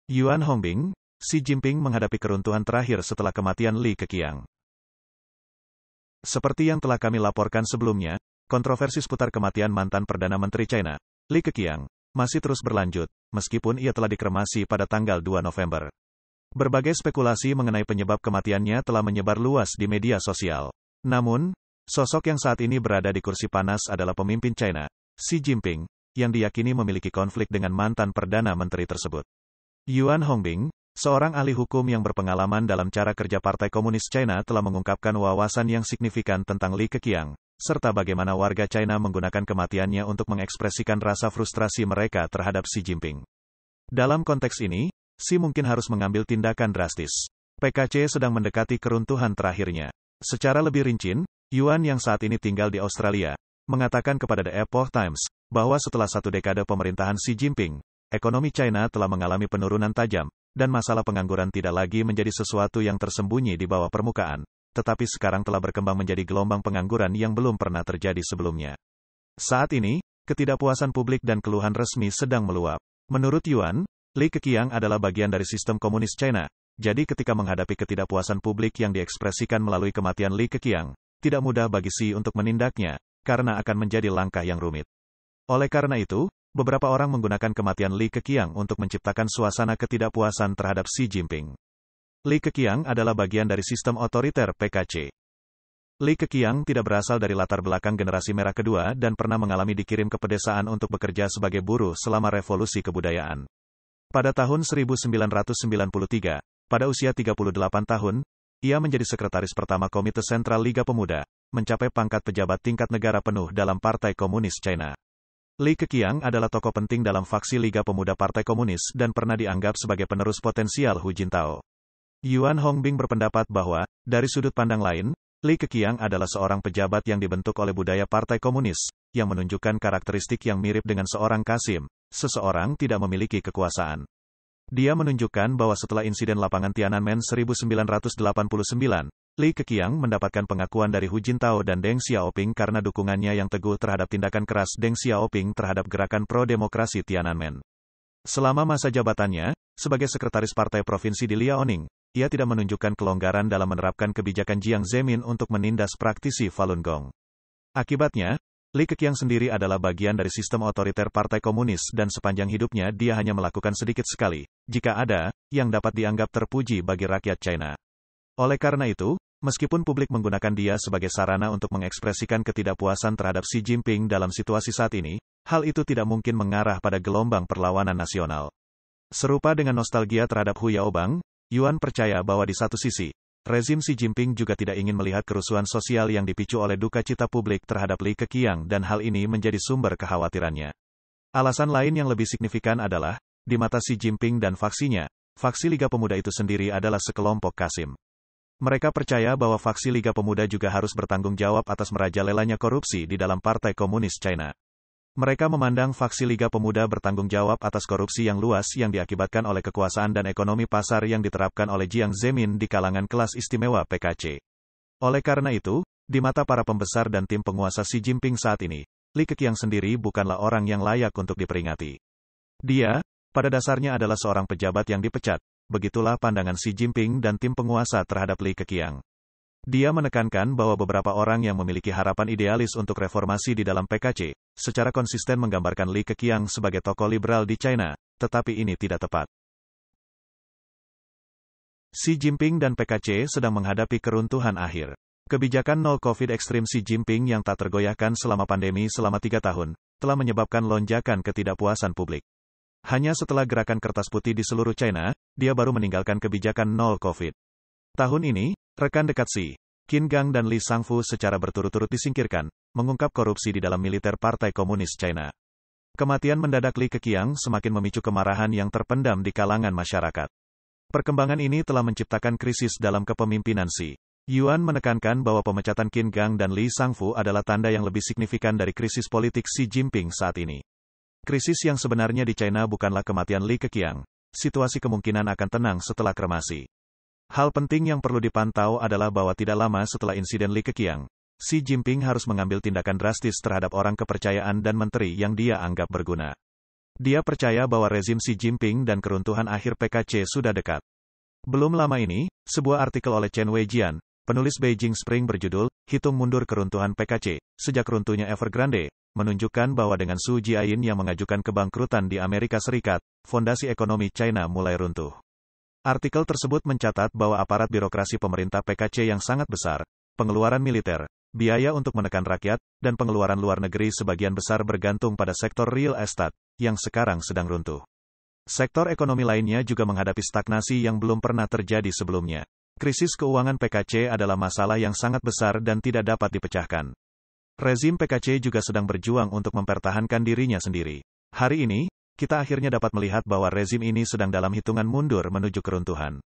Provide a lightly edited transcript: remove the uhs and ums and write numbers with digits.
Yuan Hongbing, Xi Jinping menghadapi keruntuhan terakhir setelah kematian Li Keqiang. Seperti yang telah kami laporkan sebelumnya, kontroversi seputar kematian mantan Perdana Menteri China, Li Keqiang, masih terus berlanjut, meskipun ia telah dikremasi pada tanggal 2 November. Berbagai spekulasi mengenai penyebab kematiannya telah menyebar luas di media sosial. Namun, sosok yang saat ini berada di kursi panas adalah pemimpin China, Xi Jinping, yang diyakini memiliki konflik dengan mantan Perdana Menteri tersebut. Yuan Hongbing, seorang ahli hukum yang berpengalaman dalam cara kerja Partai Komunis China telah mengungkapkan wawasan yang signifikan tentang Li Keqiang, serta bagaimana warga China menggunakan kematiannya untuk mengekspresikan rasa frustrasi mereka terhadap Xi Jinping. Dalam konteks ini, Xi mungkin harus mengambil tindakan drastis. PKC sedang mendekati keruntuhan terakhirnya. Secara lebih rinci, Yuan yang saat ini tinggal di Australia, mengatakan kepada The Epoch Times, bahwa setelah satu dekade pemerintahan Xi Jinping, ekonomi China telah mengalami penurunan tajam, dan masalah pengangguran tidak lagi menjadi sesuatu yang tersembunyi di bawah permukaan, tetapi sekarang telah berkembang menjadi gelombang pengangguran yang belum pernah terjadi sebelumnya. Saat ini, ketidakpuasan publik dan keluhan resmi sedang meluap. Menurut Yuan, Li Keqiang adalah bagian dari sistem komunis China, jadi ketika menghadapi ketidakpuasan publik yang diekspresikan melalui kematian Li Keqiang, tidak mudah bagi Xi untuk menindaknya, karena akan menjadi langkah yang rumit. Oleh karena itu, beberapa orang menggunakan kematian Li Keqiang untuk menciptakan suasana ketidakpuasan terhadap Xi Jinping. Li Keqiang adalah bagian dari sistem otoriter PKC. Li Keqiang tidak berasal dari latar belakang generasi merah kedua dan pernah mengalami dikirim ke pedesaan untuk bekerja sebagai buruh selama revolusi kebudayaan. Pada tahun 1993, pada usia 38 tahun, ia menjadi sekretaris pertama Komite Sentral Liga Pemuda, mencapai pangkat pejabat tingkat negara penuh dalam Partai Komunis China. Li Keqiang adalah tokoh penting dalam faksi Liga Pemuda Partai Komunis dan pernah dianggap sebagai penerus potensial Hu Jintao. Yuan Hongbing berpendapat bahwa, dari sudut pandang lain, Li Keqiang adalah seorang pejabat yang dibentuk oleh budaya Partai Komunis, yang menunjukkan karakteristik yang mirip dengan seorang Kasim, seseorang tidak memiliki kekuasaan. Dia menunjukkan bahwa setelah insiden lapangan Tiananmen 1989, Li Keqiang mendapatkan pengakuan dari Hu Jintao dan Deng Xiaoping karena dukungannya yang teguh terhadap tindakan keras Deng Xiaoping terhadap gerakan pro-demokrasi Tiananmen. Selama masa jabatannya, sebagai sekretaris partai provinsi di Liaoning, ia tidak menunjukkan kelonggaran dalam menerapkan kebijakan Jiang Zemin untuk menindas praktisi Falun Gong. Akibatnya, Li Keqiang sendiri adalah bagian dari sistem otoriter Partai Komunis dan sepanjang hidupnya dia hanya melakukan sedikit sekali, jika ada, yang dapat dianggap terpuji bagi rakyat China. Oleh karena itu, meskipun publik menggunakan dia sebagai sarana untuk mengekspresikan ketidakpuasan terhadap Xi Jinping dalam situasi saat ini, hal itu tidak mungkin mengarah pada gelombang perlawanan nasional. Serupa dengan nostalgia terhadap Hu Yaobang, Yuan percaya bahwa di satu sisi, rezim Xi Jinping juga tidak ingin melihat kerusuhan sosial yang dipicu oleh duka cita publik terhadap Li Keqiang dan hal ini menjadi sumber kekhawatirannya. Alasan lain yang lebih signifikan adalah, di mata Xi Jinping dan faksinya, faksi Liga Pemuda itu sendiri adalah sekelompok Kasim. Mereka percaya bahwa faksi Liga Pemuda juga harus bertanggung jawab atas merajalelanya korupsi di dalam Partai Komunis China. Mereka memandang faksi Liga Pemuda bertanggung jawab atas korupsi yang luas yang diakibatkan oleh kekuasaan dan ekonomi pasar yang diterapkan oleh Jiang Zemin di kalangan kelas istimewa PKC. Oleh karena itu, di mata para pembesar dan tim penguasa Xi Jinping saat ini, Li Keqiang sendiri bukanlah orang yang layak untuk diperingati. Dia, pada dasarnya adalah seorang pejabat yang dipecat, begitulah pandangan Xi Jinping dan tim penguasa terhadap Li Keqiang. Dia menekankan bahwa beberapa orang yang memiliki harapan idealis untuk reformasi di dalam PKC, secara konsisten menggambarkan Li Keqiang sebagai tokoh liberal di China, tetapi ini tidak tepat. Xi Jinping dan PKC sedang menghadapi keruntuhan akhir. Kebijakan nol COVID ekstrim Xi Jinping yang tak tergoyahkan selama pandemi selama 3 tahun, telah menyebabkan lonjakan ketidakpuasan publik. Hanya setelah gerakan kertas putih di seluruh China, dia baru meninggalkan kebijakan nol COVID. Tahun ini, rekan dekat Xi, Qin Gang dan Li Shangfu secara berturut-turut disingkirkan, mengungkap korupsi di dalam militer Partai Komunis China. Kematian mendadak Li Keqiang semakin memicu kemarahan yang terpendam di kalangan masyarakat. Perkembangan ini telah menciptakan krisis dalam kepemimpinan Xi. Yuan menekankan bahwa pemecatan Qin Gang dan Li Shangfu adalah tanda yang lebih signifikan dari krisis politik Xi Jinping saat ini. Krisis yang sebenarnya di China bukanlah kematian Li Keqiang. Situasi kemungkinan akan tenang setelah kremasi. Hal penting yang perlu dipantau adalah bahwa tidak lama setelah insiden Li Keqiang, Xi Jinping harus mengambil tindakan drastis terhadap orang kepercayaan dan menteri yang dia anggap berguna. Dia percaya bahwa rezim Xi Jinping dan keruntuhan akhir PKC sudah dekat. Belum lama ini, sebuah artikel oleh Chen Weijian, penulis Beijing Spring berjudul, Hitung Mundur Keruntuhan PKC, Sejak Runtuhnya Evergrande, menunjukkan bahwa dengan Su Jiayin yang mengajukan kebangkrutan di Amerika Serikat, fondasi ekonomi China mulai runtuh. Artikel tersebut mencatat bahwa aparat birokrasi pemerintah PKC yang sangat besar, pengeluaran militer, biaya untuk menekan rakyat, dan pengeluaran luar negeri sebagian besar bergantung pada sektor real estate, yang sekarang sedang runtuh. Sektor ekonomi lainnya juga menghadapi stagnasi yang belum pernah terjadi sebelumnya. Krisis keuangan PKC adalah masalah yang sangat besar dan tidak dapat dipecahkan. Rezim PKC juga sedang berjuang untuk mempertahankan dirinya sendiri. Hari ini, kita akhirnya dapat melihat bahwa rezim ini sedang dalam hitungan mundur menuju keruntuhan.